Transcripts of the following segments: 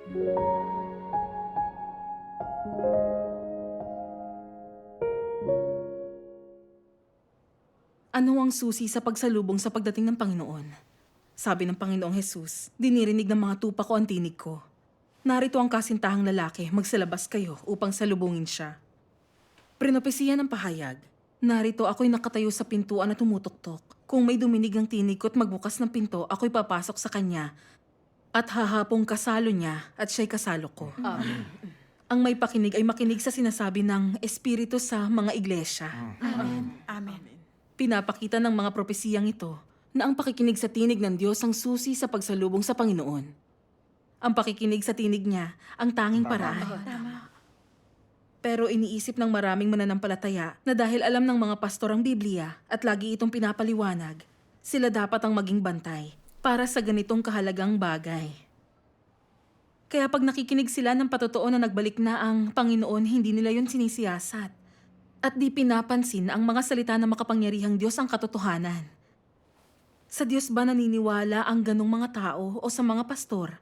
Ano ang susi sa pagsalubong sa pagdating ng Panginoon? Sabi ng Panginoong Hesus, dinirinig ng mga tupa ko ang tinig ko. Narito ang kasintahang lalaki, magsalabas kayo upang salubungin siya. Prinopesiya ng pahayag, narito ako'y nakatayo sa pintuan at tumutuktok. Kung may duminig ng tinig ko at magbukas ng pinto, ako'y papasok sa kanya at hahapong kasalo niya at siya'y kasalo ko. Ang may pakinig ay makinig sa sinasabi ng Espiritu sa mga iglesia. Amen. Pinapakita ng mga propesiyang ito na ang pakikinig sa tinig ng Diyos ang susi sa pagsalubong sa Panginoon. Ang pakikinig sa tinig niya ang tanging paraan. Pero iniisip ng maraming mananampalataya na dahil alam ng mga pastor ang Biblia at lagi itong pinapaliwanag, sila dapat ang maging bantay para sa ganitong kahalagang bagay. Kaya pag nakikinig sila ng patotoo na nagbalik na ang Panginoon, hindi nila yun sinisiyasat. At di pinapansin ang mga salita ng makapangyarihang Diyos ang katotohanan. Sa Diyos ba naniniwala ang ganong mga tao o sa mga pastor?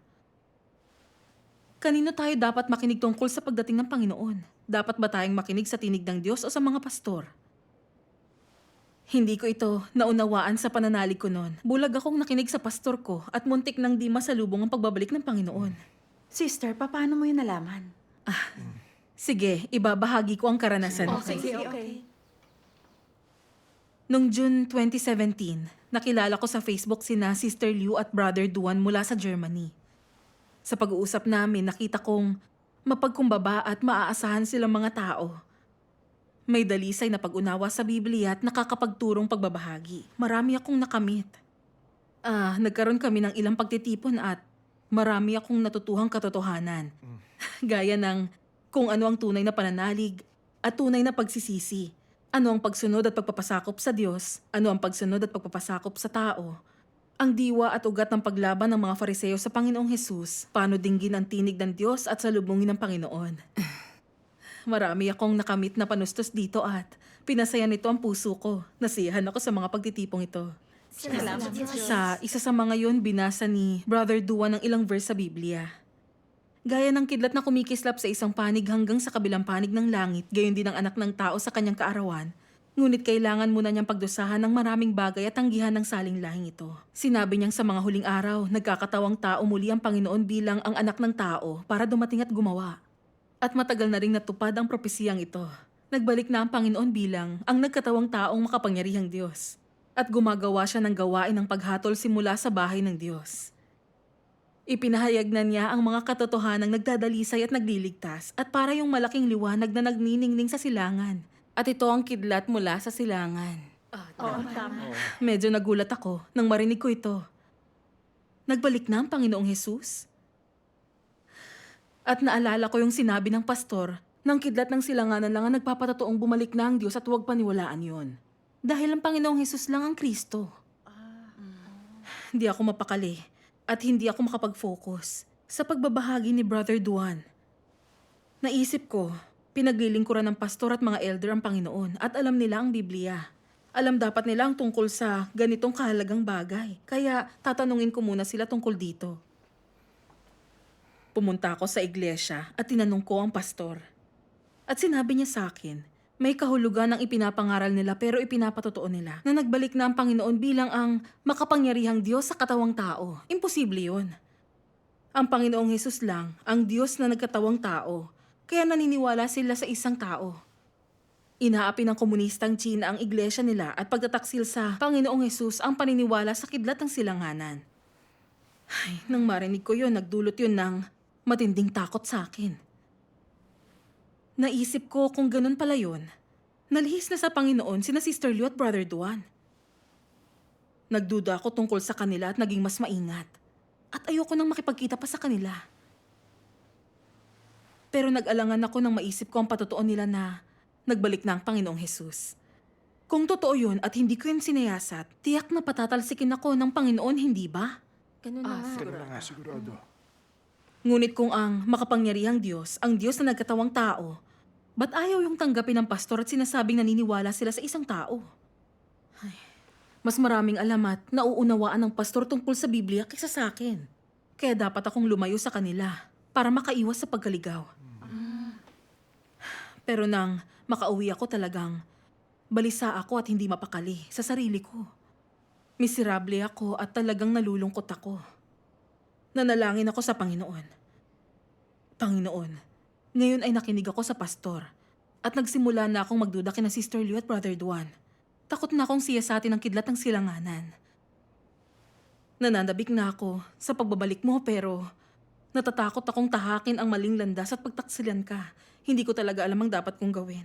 Kanino tayo dapat makinig tungkol sa pagdating ng Panginoon? Dapat ba tayong makinig sa tinig ng Diyos o sa mga pastor? Hindi ko ito naunawaan sa pananalig ko noon. Bulag akong nakinig sa pastor ko at muntik nang di masalubong ang pagbabalik ng Panginoon. Sister, paano mo yun nalaman? Sige, ibabahagi ko ang karanasan ko. Okay. Noong June 2017, nakilala ko sa Facebook sina Sister Liu at Brother Duan mula sa Germany. Sa pag-uusap namin, nakita kong mapagkumbaba at maaasahan silang mga tao. May dalisay na pag-unawa sa Biblia at nakakapagturong pagbabahagi. Marami akong nakamit. Nagkaroon kami ng ilang pagtitipon at marami akong natutuhang katotohanan. Gaya ng kung ano ang tunay na pananalig at tunay na pagsisisi. Ano ang pagsunod at pagpapasakop sa Diyos? Ano ang pagsunod at pagpapasakop sa tao? Ang diwa at ugat ng paglaban ng mga Fariseo sa Panginoong Hesus. Paano dinggin ang tinig ng Diyos at salubungin ng Panginoon? Marami akong nakamit na panustos dito at pinasaya nito ang puso ko. Nasiyahan ako sa mga pagtitipong ito. Salamat Diyos. Sa isa sa mga yon, binasa ni Brother Duan ang ilang verse sa Biblia. Gaya ng kidlat na kumikislap sa isang panig hanggang sa kabilang panig ng langit, gayon din ang anak ng tao sa kanyang kaarawan. Ngunit kailangan muna niyang pagdusahan ng maraming bagay at tanggihan ng saling lahing ito. Sinabi niyang sa mga huling araw, nagkakatawang tao muli ang Panginoon bilang ang anak ng tao para dumating at gumawa. At matagal na ring natupad ang propesiyang ito. Nagbalik na ang Panginoon bilang ang nagkatawang taong makapangyarihang Diyos. At gumagawa siya ng gawain ng paghatol simula sa bahay ng Diyos. Ipinahayag na niya ang mga katotohanang nagdadalisay at nagliligtas at para yung malaking liwanag na nagniningning sa silangan. At ito ang kidlat mula sa silangan. Tama. Medyo nagulat ako nang marinig ko ito. Nagbalik na ang Panginoong Hesus? At naalala ko yung sinabi ng pastor, ng kidlat ng silanganan lang ang nagpapatatoong bumalik na ang Diyos at huwag paniwalaan yon. Dahil ang Panginoong Hesus lang ang Kristo. Hindi ako mapakali at hindi ako makapag-focus sa pagbabahagi ni Brother Duan. Naisip ko, pinaglilingkuran ng pastor at mga elder ang Panginoon at alam nila ang Biblia. Alam dapat nila ang tungkol sa ganitong kahalagang bagay. Kaya tatanungin ko muna sila tungkol dito. Pumunta ako sa iglesia at tinanong ko ang pastor. At sinabi niya sa akin, may kahulugan ang ipinapangaral nila pero ipinapatotoo nila na nagbalik na ang Panginoon bilang ang makapangyarihang Diyos sa katawang tao. Imposible yun. Ang Panginoong Hesus lang, ang Diyos na nagkatawang tao. Kaya naniniwala sila sa isang tao. Inaapi ng komunistang China ang iglesia nila at pagtataksil sa Panginoong Hesus ang paniniwala sa kidlat ng silanganan. Ay, nang marinig ko yun, nagdulot yun ng matinding takot sa akin. Naisip ko kung ganun pala yun, nalihis na sa Panginoon sina Sister Liu at Brother Duan. Nagduda ako tungkol sa kanila at naging mas maingat. At ayoko nang makipagkita pa sa kanila. Pero nag-alangan ako nang maisip ko ang patotoo nila na nagbalik na ang Panginoong Hesus. Kung totoo yun at hindi ko yun sinayasat, tiyak na patatalsikin ako ng Panginoon, hindi ba? Ganun na. Ganun na nga, sigurado. Ngunit kung ang makapangyarihang Diyos, ang Diyos na nagkatawang tao, ba't ayaw yung tanggapin ng pastor at sinasabing naniniwala sila sa isang tao? Ay, mas maraming alamat na nauunawaan ng pastor tungkol sa Biblia kaysa sa akin. Kaya dapat akong lumayo sa kanila. para makaiwas sa pagkaligaw. Pero nang makauwi ako talagang balisa ako at hindi mapakali sa sarili ko. Miserable ako at talagang nalulungkot ako. Nanalangin ako sa Panginoon. Panginoon, ngayon ay nakinig ako sa pastor at nagsimula na akong magduda kina Sister Liu at Brother Duan. Takot na akong siyasatin ang kidlat ng silanganan. Nananabik na ako sa pagbabalik mo pero natatakot akong tahakin ang maling landas at pagtaksilan ka. Hindi ko talaga alam ang dapat kong gawin.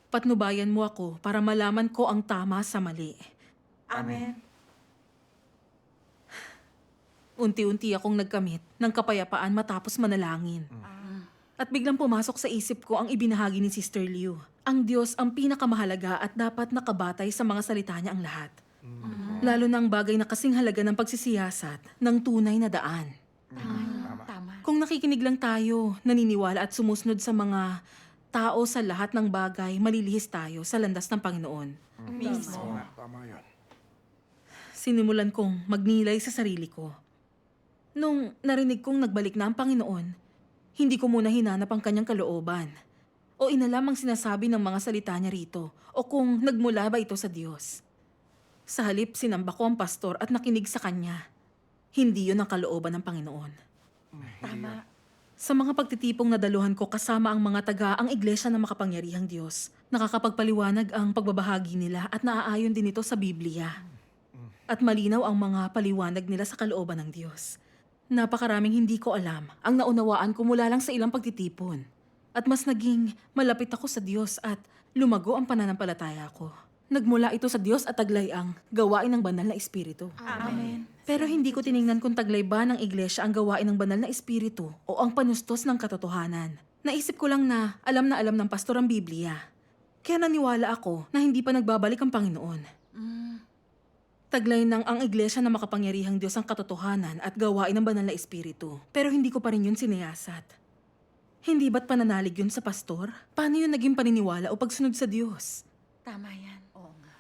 Patnubayan mo ako para malaman ko ang tama sa mali. Amen. Unti-unti akong nagkamit ng kapayapaan matapos manalangin. At biglang pumasok sa isip ko ang ibinahagi ni Sister Liu. Ang Diyos ang pinakamahalaga at dapat nakabatay sa mga salita niya ang lahat. Lalo na ang bagay na kasing halaga ng pagsisiyasat ng tunay na daan. Tama. Kung nakikinig lang tayo, naniniwala at sumusunod sa mga tao sa lahat ng bagay, malilihis tayo sa landas ng Panginoon. Mismo. Oo nga, tama yun. Sinimulan kong magnilay sa sarili ko. Nung narinig kong nagbalik na ang Panginoon, hindi ko muna hinanap ang kanyang kalooban o inalam ang sinasabi ng mga salita niya rito o kung nagmula ba ito sa Diyos. Sa halip, sinamba ko ang pastor at nakinig sa kanya. Hindi yun ang kalooban ng Panginoon. Tama. Sa mga pagtitipong nadaluhan ko kasama ang mga taga ang Iglesia ng Makapangyarihang Diyos, nakakapagpaliwanag ang pagbabahagi nila at naaayon din ito sa Biblia. At malinaw ang mga paliwanag nila sa kalooban ng Diyos. Napakaraming hindi ko alam ang naunawaan ko mula lang sa ilang pagtitipon. At mas naging malapit ako sa Diyos at lumago ang pananampalataya ko. Nagmula ito sa Diyos at taglay ang gawain ng banal na Espiritu. Amen. Pero hindi ko tiningnan kung taglay ba ng iglesia ang gawain ng banal na espiritu o ang panustos ng katotohanan. Naisip ko lang na alam ng pastor ang Biblia. Kaya naniwala ako na hindi pa nagbabalik ang Panginoon. Taglay ng ang iglesia na makapangyarihang Diyos ang katotohanan at gawain ng banal na espiritu. Pero hindi ko pa rin yun sinayasat. Hindi ba't pananalig yun sa pastor? Paano yun naging paniniwala o pagsunod sa Diyos? Tama yan. Oo nga.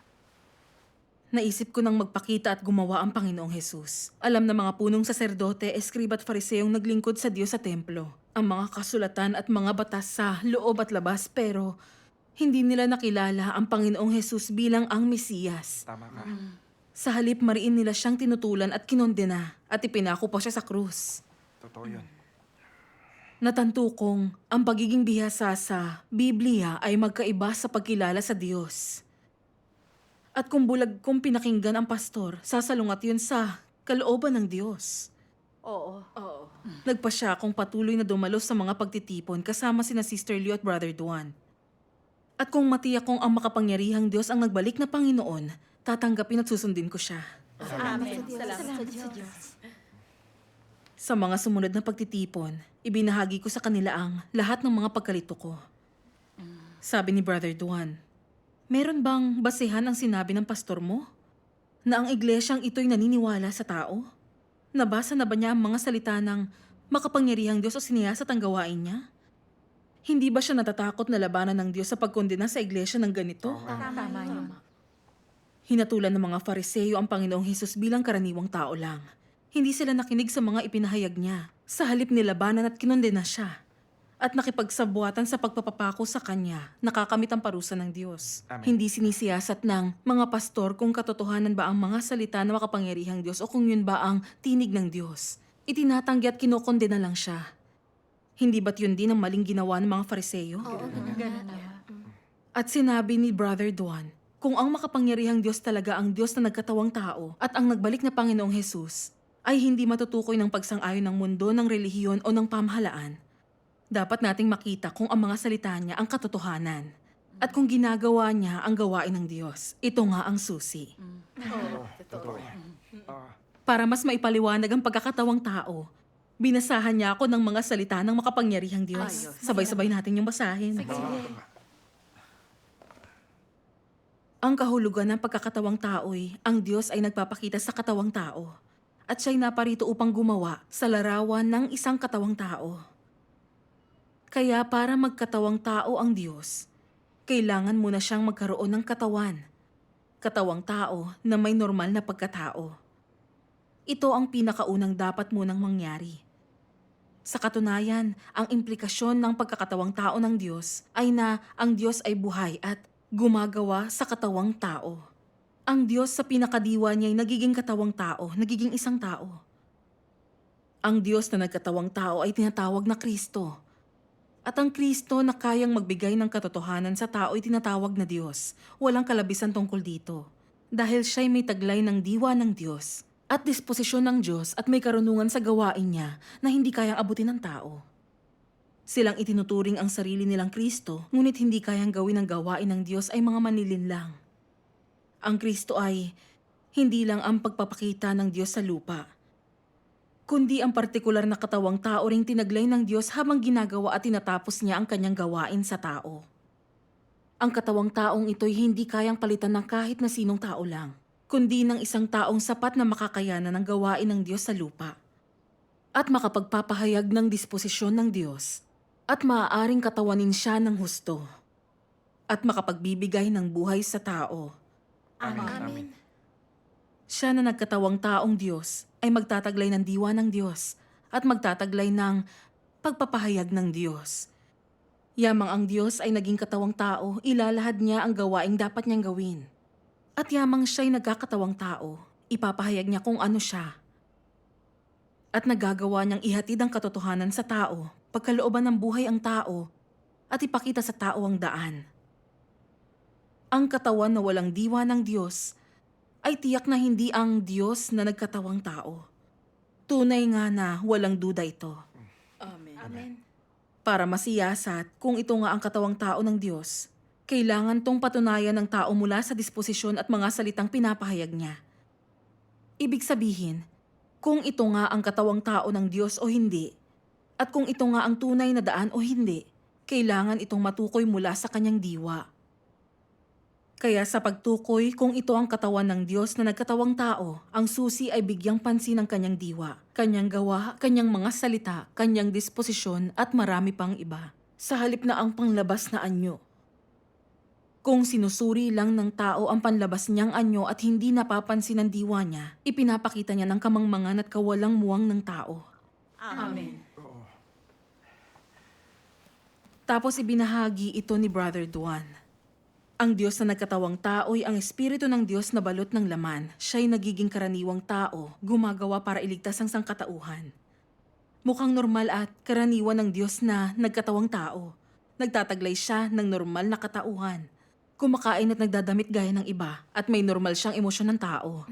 Naisip ko nang magpakita at gumawa ang Panginoong Hesus. Alam na mga punong saserdote, eskriba at fariseong naglingkod sa Diyos sa templo. Ang mga kasulatan at mga batas sa loob at labas pero hindi nila nakilala ang Panginoong Hesus bilang ang Mesiyas. Tama ka. Sa halip mariin nila siyang tinutulan at kinondena at ipinako pa siya sa krus. Totoo yun. Natanto kong ang pagiging bihasa sa Biblia ay magkaiba sa pagkilala sa Diyos. At kung bulag kong pinakinggan ang pastor, sasalungat yun sa kalooban ng Diyos. Oo. Nagpa siya akong patuloy na dumalo sa mga pagtitipon kasama sina Sister Liu at Brother Duan. At kung matiyak kong ang makapangyarihang Diyos ang nagbalik na Panginoon, tatanggapin at susundin ko siya. Amen. Salamat sa Diyos. Sa mga sumunod na pagtitipon, ibinahagi ko sa kanila ang lahat ng mga pagkalito ko. Sabi ni Brother Duan, meron bang basehan ang sinabi ng pastor mo? Na ang iglesyang ito'y naniniwala sa tao? Nabasa na ba niya ang mga salita ng makapangyarihang Diyos o siniyasat ang gawain niya? Hindi ba siya natatakot na labanan ng Diyos sa pagkondena sa iglesia ng ganito? Tama yun. Hinatulan ng mga Fariseo ang Panginoong Hesus bilang karaniwang tao lang. Hindi sila nakinig sa mga ipinahayag niya. Sa halip nilabanan at kinondena siya. At nakipagsabuatan sa pagpapapako sa kanya, nakakamit ang parusa ng Diyos. Amen. Hindi sinisiyasat ng mga pastor kung katotohanan ba ang mga salita na makapangyarihang Diyos o kung yun ba ang tinig ng Diyos. Itinatanggi at kinokondena lang siya. Hindi ba't yun din ang maling ginawa ng mga Fariseo? Ganun na. At sinabi ni Brother Duan, kung ang makapangyarihang Diyos talaga ang Diyos na nagkatawang tao at ang nagbalik na Panginoong Hesus, ay hindi matutukoy ng pagsang-ayon ng mundo, ng relihiyon o ng pamahalaan. Dapat nating makita kung ang mga salita niya ang katotohanan. At kung ginagawa niya ang gawain ng Diyos, ito nga ang susi. Totoo yan. Para mas maipaliwanag ang pagkakatawang tao, binasahan niya ako ng mga salita ng makapangyarihang Diyos. Ayos. Sabay-sabay natin yung basahin. Ang kahulugan ng pagkakatawang tao'y ang Diyos ay nagpapakita sa katawang tao at siya'y naparito upang gumawa sa larawan ng isang katawang tao. Kaya para magkatawang tao ang Diyos, kailangan muna siyang magkaroon ng katawan. Katawang tao na may normal na pagkatao. Ito ang pinakaunang dapat munang mangyari. Sa katunayan, ang implikasyon ng pagkakatawang tao ng Diyos ay na ang Diyos ay buhay at gumagawa sa katawang tao. Ang Diyos sa pinakadiwa niya ay nagiging katawang tao, nagiging isang tao. Ang Diyos na nagkatawang tao ay tinatawag na Kristo. At ang Kristo na kayang magbigay ng katotohanan sa tao ay tinatawag na Diyos. Walang kalabisan tungkol dito. Dahil siya'y may taglay ng diwa ng Diyos at disposisyon ng Diyos at may karunungan sa gawain niya na hindi kayang abutin ng tao. Silang itinuturing ang sarili nilang Kristo, ngunit hindi kayang gawin ang gawain ng Diyos ay mga manilinlang. Ang Kristo ay hindi lang ang pagpapakita ng Diyos sa lupa, kundi ang partikular na katawang tao ring tinaglay ng Diyos habang ginagawa at tinatapos niya ang kanyang gawain sa tao. Ang katawang taong ito'y hindi kayang palitan ng kahit na sinong tao lang, kundi ng isang taong sapat na makakayanan ng gawain ng Diyos sa lupa at makapagpapahayag ng disposisyon ng Diyos at maaaring katawanin siya ng husto at makapagbibigay ng buhay sa tao. Amen. Siya na nagkatawang taong Diyos ay magtataglay ng diwa ng Diyos at magtataglay ng pagpapahayag ng Diyos. Yamang ang Diyos ay naging katawang tao, ilalahad niya ang gawaing dapat niyang gawin. At yamang siya'y nagkakatawang tao, ipapahayag niya kung ano siya. At nagagawa niyang ihatid ang katotohanan sa tao, pagkalooban ng buhay ang tao, at ipakita sa tao ang daan. Ang katawan na walang diwa ng Diyos ay tiyak na hindi ang Diyos na nagkatawang tao. Tunay nga na walang duda ito. Amen. Para masiyasat kung ito nga ang katawang tao ng Diyos, kailangan tong patunayan ng tao mula sa disposisyon at mga salitang pinapahayag niya. Ibig sabihin, kung ito nga ang katawang tao ng Diyos o hindi, at kung ito nga ang tunay na daan o hindi, kailangan itong matukoy mula sa kanyang diwa. Kaya sa pagtukoy kung ito ang katawan ng Diyos na nagkatawang tao, ang susi ay bigyang pansin ng kanyang diwa, kanyang gawa, kanyang mga salita, kanyang disposisyon at marami pang iba. Sa halip na ang panglabas na anyo. Kung sinusuri lang ng tao ang panlabas niyang anyo at hindi napapansin ng diwa niya, ipinapakita niya ng kamangmangan at kawalang muwang ng tao. Amen. Tapos ibinahagi ito ni Brother Duan. Ang Diyos na nagkatawang tao ay ang Espiritu ng Diyos na balot ng laman. Siya'y nagiging karaniwang tao, gumagawa para iligtas ang sangkatauhan. Mukhang normal at karaniwan ng Diyos na nagkatawang tao. Nagtataglay siya ng normal na katauhan. Kumakain at nagdadamit gaya ng iba at may normal siyang emosyon ng tao.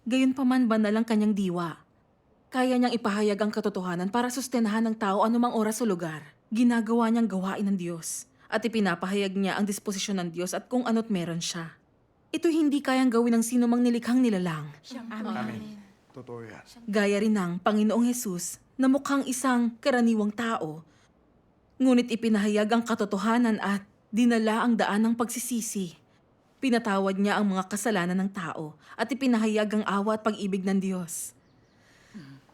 Gayunpaman banal ang kanyang diwa. Kaya niyang ipahayag ang katotohanan para sustenahan ng tao anumang oras o lugar. Ginagawa niyang gawain ng Diyos. At ipinapahayag niya ang disposisyon ng Diyos at kung ano't meron siya. Ito hindi kayang gawin ng sino mang nilikhang nilalang. Amen. Totoo yan. Gaya rin ng Panginoong Hesus na mukhang isang karaniwang tao. Ngunit ipinahayag ang katotohanan at dinala ang daan ng pagsisisi. Pinatawad niya ang mga kasalanan ng tao at ipinahayag ang awa at pag-ibig ng Diyos.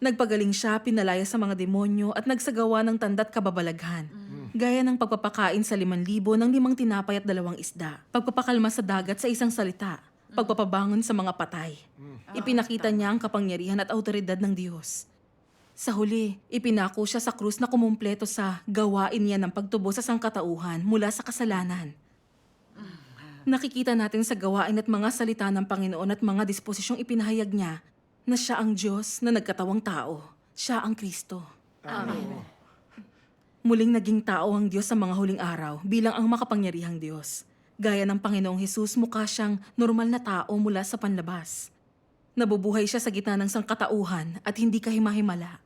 Nagpagaling siya, pinalaya sa mga demonyo at nagsagawa ng tanda at kababalaghan. Gaya ng pagpapakain sa 5,000 ng 5 tinapay at 2 isda. Pagpapakalma sa dagat sa isang salita. Pagpapabangon sa mga patay. Ipinakita niya ang kapangyarihan at awtoridad ng Diyos. Sa huli, ipinako siya sa krus na kumumpleto sa gawain niya ng pagtubo sa sangkatauhan mula sa kasalanan. Nakikita natin sa gawain at mga salita ng Panginoon at mga disposisyong ipinahayag niya na siya ang Diyos na nagkatawang tao. Siya ang Kristo. Amen. Muling naging tao ang Diyos sa mga huling araw bilang ang makapangyarihang Diyos. Gaya ng Panginoong Hesus, mukha siyang normal na tao mula sa panlabas. Nabubuhay siya sa gitna ng sangkatauhan at hindi kahimahimala.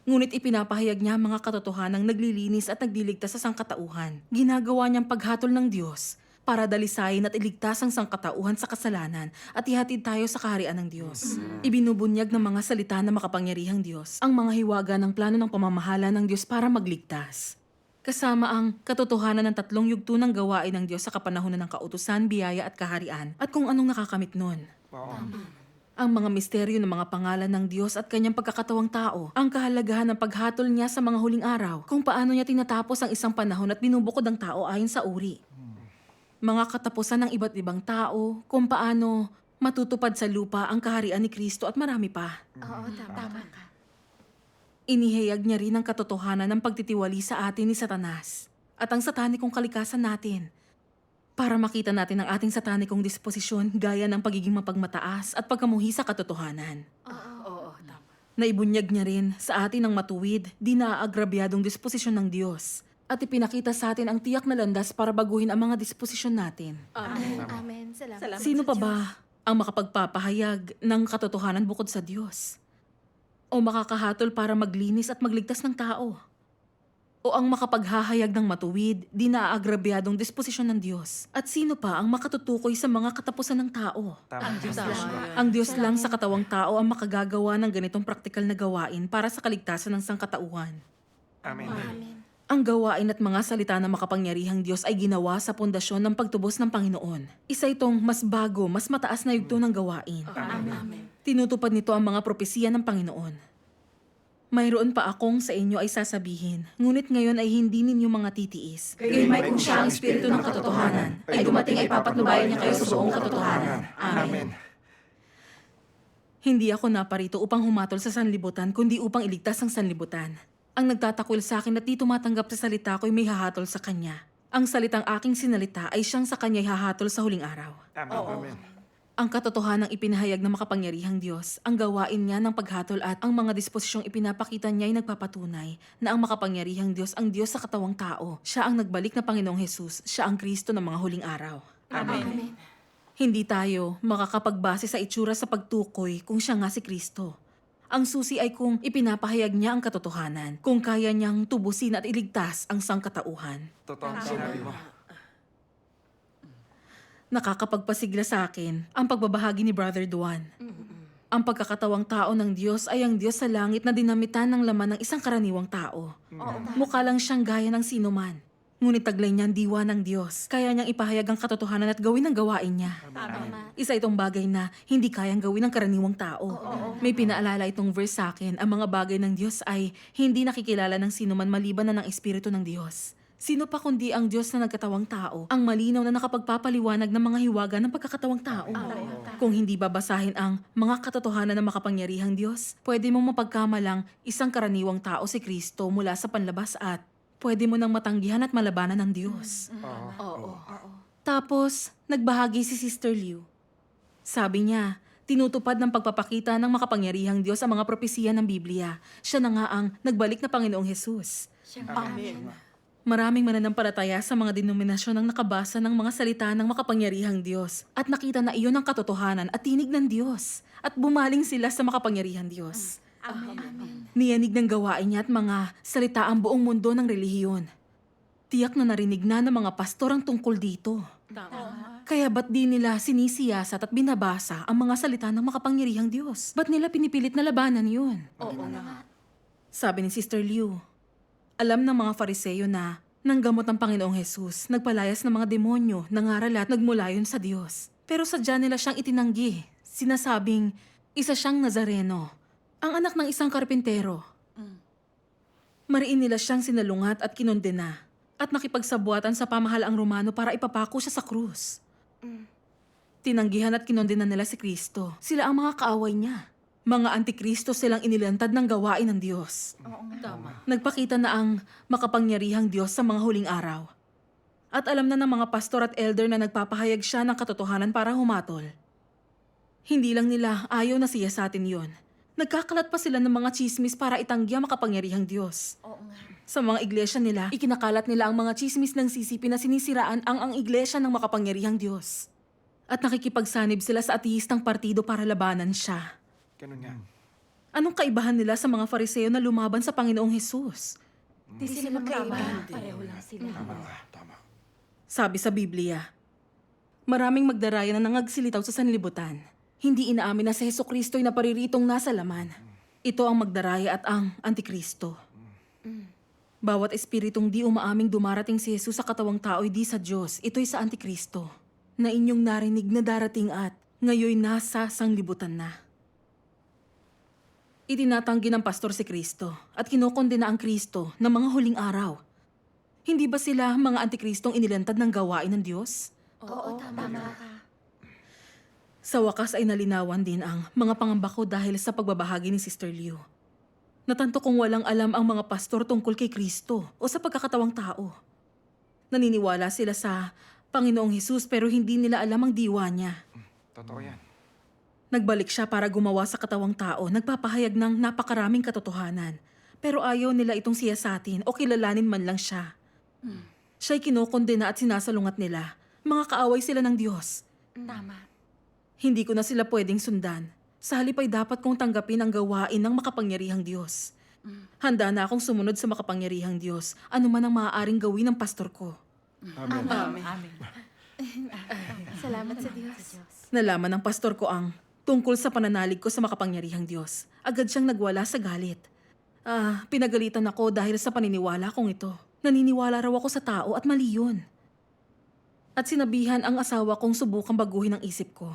Ngunit ipinapahayag niya ang mga katotohanang naglilinis at nagliligtas sa sangkatauhan. Ginagawa niyang paghatol ng Diyos para dalisayin at iligtas ang sangkatauhan sa kasalanan at ihatid tayo sa kaharian ng Diyos. Ibinubunyag ng mga salita na makapangyarihang Diyos ang mga hiwaga ng plano ng pamamahala ng Diyos para magligtas. Kasama ang katotohanan ng 3 yugto ng gawain ng Diyos sa kapanahunan ng kautusan, biyaya at kaharian at kung anong nakakamit nun. Ang mga misteryo ng mga pangalan ng Diyos at kanyang pagkakatawang tao, ang kahalagahan ng paghatol niya sa mga huling araw, kung paano niya tinatapos ang isang panahon at binubukod ang tao ayon sa uri. Mga katapusan ng iba't ibang tao, kung paano matutupad sa lupa ang kaharian ni Kristo at marami pa. Oo, tama ka. Inihayag niya rin ang katotohanan ng pagtitiwali sa atin ni Satanas at ang satanikong kalikasan natin para makita natin ang ating satanikong disposisyon gaya ng pagiging mapagmataas at pagkamuhi sa katotohanan. Oo, tama. Naibunyag niya rin sa atin ang matuwid, di naaagrabyadong disposisyon ng Diyos at ipinakita sa atin ang tiyak na landas para baguhin ang mga disposisyon natin. Amen. Amen. Salamat. Sino pa ba ang makapagpapahayag ng katotohanan bukod sa Diyos? O makakahatol para maglinis at magligtas ng tao? O ang makapaghahayag ng matuwid, di naaagrabyadong disposisyon ng Diyos? At sino pa ang makatutukoy sa mga katapusan ng tao? Tama. Ang Diyos lang sa katawang tao ang makagagawa ng ganitong praktikal na gawain para sa kaligtasan ng sangkatauhan. Amen. Amen. Ang gawain at mga salita ng makapangyarihang Diyos ay ginawa sa pundasyon ng pagtubos ng Panginoon. Isa itong mas bago, mas mataas na yugto ng gawain. Amen. Tinutupad nito ang mga propesiya ng Panginoon. Mayroon pa akong sa inyo ay sasabihin, ngunit ngayon ay hindi ninyo mga titiis. Gayon may kung siya ang espiritu ng katotohanan, ay dumating ay papatnubayan niya kayo sa buong katotohanan. Amen. Hindi ako naparito upang humatol sa sanlibutan, kundi upang iligtas ang sanlibutan. Ang nagtatakwil sa akin at di tumatanggap sa salita ko'y may hahatol sa kanya. Ang salitang aking sinalita ay siyang sa kanya'y hahatol sa huling araw. Amen. Ang katotohanang ipinahayag ng makapangyarihang Diyos, ang gawain niya ng paghatol at ang mga disposisyong ipinapakita niya ay nagpapatunay na ang makapangyarihang Diyos ang Diyos sa katawang tao. Siya ang nagbalik na Panginoong Hesus, siya ang Kristo ng mga huling araw. Amen. Hindi tayo makakapagbase sa itsura sa pagtukoy kung siya nga si Kristo. Ang susi ay kung ipinapahayag niya ang katotohanan, kung kaya niyang tubusin at iligtas ang sangkatauhan. Totoo ang sinabi mo. Nakakapagpasigla sa akin ang pagbabahagi ni Brother Duan. Ang pagkakatawang tao ng Diyos ay ang Diyos sa langit na dinamitan ng laman ng isang karaniwang tao. Mukha lang siyang gaya ng sinuman. Ngunit taglay niya ang diwa ng Diyos. Kaya niyang ipahayag ang katotohanan at gawin ang gawain niya. Tama. Isa itong bagay na hindi kayang gawin ng karaniwang tao. May pinaalala itong verse sa akin, ang mga bagay ng Diyos ay hindi nakikilala ng sinuman maliban na ng Espiritu ng Diyos. Sino pa kundi ang Diyos na nagkatawang tao, ang malinaw na nakapagpapaliwanag ng mga hiwaga ng pagkakatawang tao. Kung hindi babasahin ang mga katotohanan ng makapangyarihang Diyos, pwede mong mapagkamalang isang karaniwang tao si Kristo mula sa panlabas at pwede mo nang matanggihan at malabanan ng Diyos. Oo. Tapos, nagbahagi si Sister Liu. Sabi niya, tinutupad ng pagpapakita ng makapangyarihang Diyos ang mga propesiya ng Biblia. Siya na nga ang nagbalik na Panginoong Hesus. Amen. Maraming mananampalataya sa mga denominasyon ang nakabasa ng mga salita ng makapangyarihang Diyos at nakita na iyon ang katotohanan at tinig ng Diyos at bumaling sila sa makapangyarihang Diyos. Amen. Niyanig ng gawain niya at mga salita ang buong mundo ng relihiyon. Tiyak na narinig na ng mga pastor ang tungkol dito. Tama. Kaya ba't di nila sinisiyasat at binabasa ang mga salita ng makapangyarihang Diyos? Ba't nila pinipilit na labanan yun? Oo nga. Sabi ni Sister Liu, alam ng mga Fariseyo na nanggamot ng Panginoong Hesus, nagpalayas ng mga demonyo, nangaral at nagmula yun sa Diyos. Pero sadya nila siyang itinanggi. Sinasabing, isa siyang Nazareno, ang anak ng isang karpintero. Mariin nila siyang sinalungat at kinondena at nakipagsabuatan sa pamahalaang Romano para ipapako siya sa krus. Tinanggihan at kinondena nila si Kristo. Sila ang mga kaaway niya. Mga antikristo silang inilantad ng gawain ng Diyos. Tama. Nagpakita na ang makapangyarihang Diyos sa mga huling araw. At alam na ng mga pastor at elder na nagpapahayag siya ng katotohanan para humatol. Hindi lang nila ayaw na siya sa atin yon. Nagkakalat pa sila ng mga chismis para itanggi ang makapangyarihang Diyos. Oo nga. Sa mga iglesia nila, ikinakalat nila ang mga chismis ng sisipi na sinisiraan ang iglesia ng makapangyarihang Diyos. At nakikipagsanib sila sa ateistang partido para labanan siya. Ganun nga. Anong kaibahan nila sa mga Fariseo na lumaban sa Panginoong Hesus? Di sila magkaiba. Pareho lang sila. Tama. Sabi sa Biblia, maraming magdaraya na nangagsilitaw sa sanlibutan. Hindi inaamin na si Hesukristo'y napariritong nasa laman. Ito ang magdaraya at ang Antikristo. Bawat espiritong di umaaming dumarating si Jesus sa katawang tao'y di sa Diyos, ito'y sa Antikristo, na inyong narinig na darating at ngayoy nasa sanglibutan na. Itinatanggi ng pastor si Kristo at kinokondena ang Kristo ng mga huling araw. Hindi ba sila mga antikristong inilantad ng gawain ng Diyos? Oo, tama ka. Sa wakas ay nalinawan din ang mga pangamba ko dahil sa pagbabahagi ni Sister Liu. Natanto kong walang alam ang mga pastor tungkol kay Kristo o sa pagkakatawang tao. Naniniwala sila sa Panginoong Hesus pero hindi nila alam ang diwa niya. Totoo yan. Nagbalik siya para gumawa sa katawang tao, nagpapahayag ng napakaraming katotohanan. Pero ayaw nila itong siyasatin o kilalanin man lang siya. Siya'y kinokondena at sinasalungat nila. Mga kaaway sila ng Diyos. Tama. Hindi ko na sila pwedeng sundan. Sa halip ay dapat kong tanggapin ang gawain ng makapangyarihang Diyos. Handa na akong sumunod sa makapangyarihang Diyos, ano man ang maaaring gawin ng pastor ko. Amen. Amen. Salamat sa Diyos. Nalaman ng pastor ko ang tungkol sa pananalig ko sa makapangyarihang Diyos. Agad siyang nagwala sa galit. Pinagalitan ako dahil sa paniniwala kong ito. Naniniwala raw ako sa tao at mali yun. At sinabihan ang asawa kong subukang baguhin ang isip ko.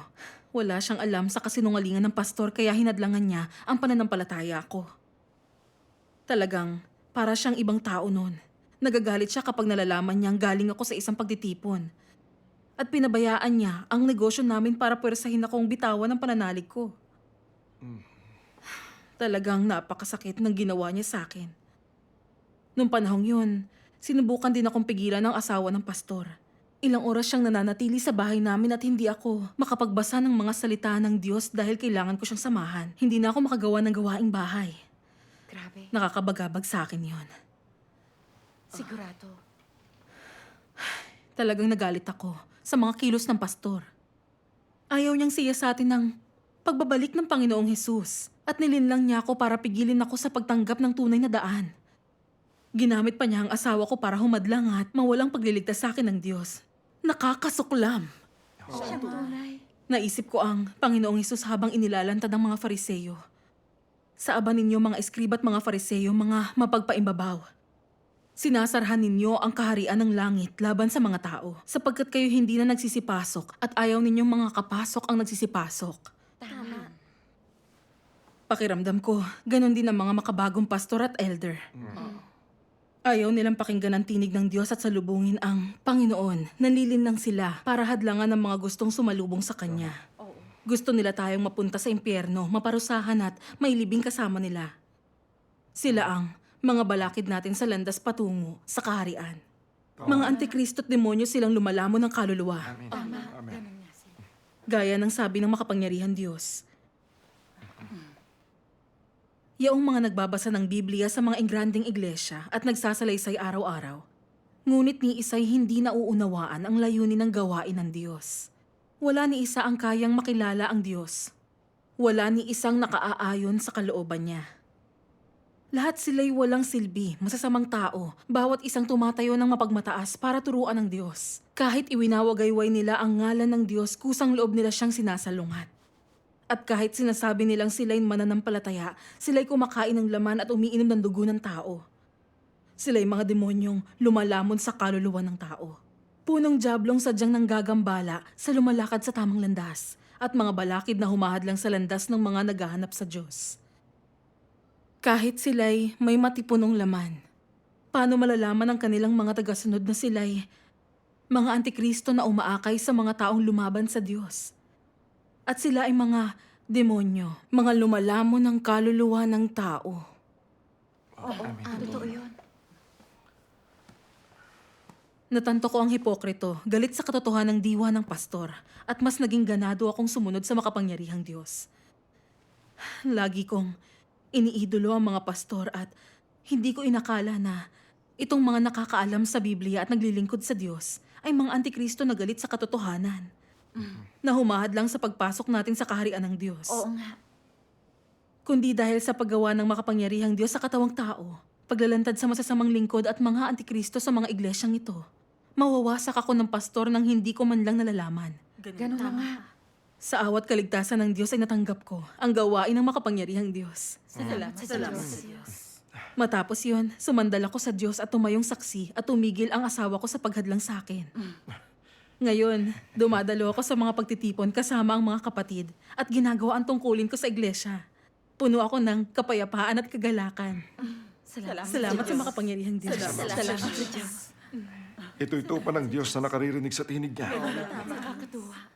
Wala siyang alam sa kasinungalingan ng pastor kaya hinadlangan niya ang pananampalataya ko. Talagang para siyang ibang tao noon. Nagagalit siya kapag nalalaman niyang galing ako sa isang pagtitipon. At pinabayaan niya ang negosyo namin para pwersahin akong bitawan ng pananalig ko. Talagang napakasakit ng ginawa niya sa akin. Noong panahong yun, sinubukan din akong pigilan ng asawa ng pastor. Ilang oras siyang nananatili sa bahay namin at hindi ako makapagbasa ng mga salita ng Diyos dahil kailangan ko siyang samahan. Hindi na ako makagawa ng gawaing bahay. Grabe. Nakakabagabag sa akin yon. Sigurado. Talagang nagalit ako sa mga kilos ng pastor. Ayaw niyang siyasatin ng pagbabalik ng Panginoong Hesus at nilinlang niya ako para pigilin ako sa pagtanggap ng tunay na daan. Ginamit pa niya ang asawa ko para humadlang at mawalang pagliligtas sa akin ng Diyos. Nakakasuklam. Siyang tunay. Naisip ko ang Panginoong Hesus habang inilalantad ang mga Fariseyo. Sa aba ninyo mga eskriba at mga Fariseyo, mga mapagpaimbabaw. Sinasarhan ninyo ang kaharian ng langit laban sa mga tao, sapagkat kayo hindi na nagsisipasok at ayaw ninyong mga kapasok ang nagsisipasok. Tama. Pakiramdam ko, ganon din ang mga makabagong pastor at elder. Ayaw nilang pakinggan ang tinig ng Diyos at salubungin ang Panginoon. Nalilinlang sila para hadlangan ng mga gustong sumalubong sa Kanya. Gusto nila tayong mapunta sa impyerno, maparusahan at mailibing kasama nila. Sila ang mga balakid natin sa landas patungo sa kaharian. Mga antikristo at demonyo silang lumalamon ng kaluluwa. Amen. Tama. Amen. Ganun nga sila. Gaya ng sabi ng makapangyarihan Diyos. Yaong mga nagbabasa ng Biblia sa mga engranding iglesia at nagsasalaysay araw-araw, ngunit ni isa'y hindi nauunawaan ang layunin ng gawain ng Diyos. Wala ni isa ang kayang makilala ang Diyos. Wala ni isang nakaaayon sa kalooban niya. Lahat sila'y walang silbi, masasamang tao, bawat isang tumatayo ng mapagmataas para turuan ng Diyos. Kahit iwinawagayway nila ang ngalan ng Diyos, kusang loob nila siyang sinasalungat. At kahit sinasabi nilang sila'y mananampalataya, sila'y kumakain ng laman at umiinom ng dugo ng tao. Sila'y mga demonyong lumalamon sa kaluluwa ng tao. Punong diablong sadyang nanggagambala sa lumalakad sa tamang landas at mga balakid na humahadlang sa landas ng mga naghahanap sa Diyos. Kahit sila'y may matipunong laman, paano malalaman ang kanilang mga tagasunod na sila'y mga antikristo na umaakay sa mga taong lumaban sa Diyos? At sila ay mga demonyo, mga lumalamon ng kaluluwa ng tao. Oo, totoo yun. Natanto ko ang hipokrito, galit sa katotohanan ng diwa ng pastor, at mas naging ganado akong sumunod sa makapangyarihang Diyos. Lagi kong iniidolo ang mga pastor at hindi ko inakala na itong mga nakakaalam sa Biblia at naglilingkod sa Diyos ay mga antikristo na galit sa katotohanan. Na humahadlang sa pagpasok natin sa kaharian ng Diyos. Oo nga. Kundi dahil sa paggawa ng makapangyarihang Diyos sa katawang tao, paglalantad sa masasamang lingkod at mga antikristo sa mga iglesyang ito, mawawasak ako ng pastor nang hindi ko man lang nalalaman. Ganun na nga. Sa awat kaligtasan ng Diyos ay natanggap ko ang gawain ng makapangyarihang Diyos. Salamat sa Diyos. Matapos yun, sumandal ako sa Diyos at tumayong saksi at tumigil ang asawa ko sa paghadlang sa akin. Ngayon, dumadalo ako sa mga pagtitipon kasama ang mga kapatid at ginagawa ang tungkulin ko sa iglesia. Puno ako ng kapayapaan at kagalakan. Salamat sa makapangyarihang Diyos. Salamat sa Diyos. Ito pa ng Diyos na nakaririnig sa tinig niya. Nakakatuwa.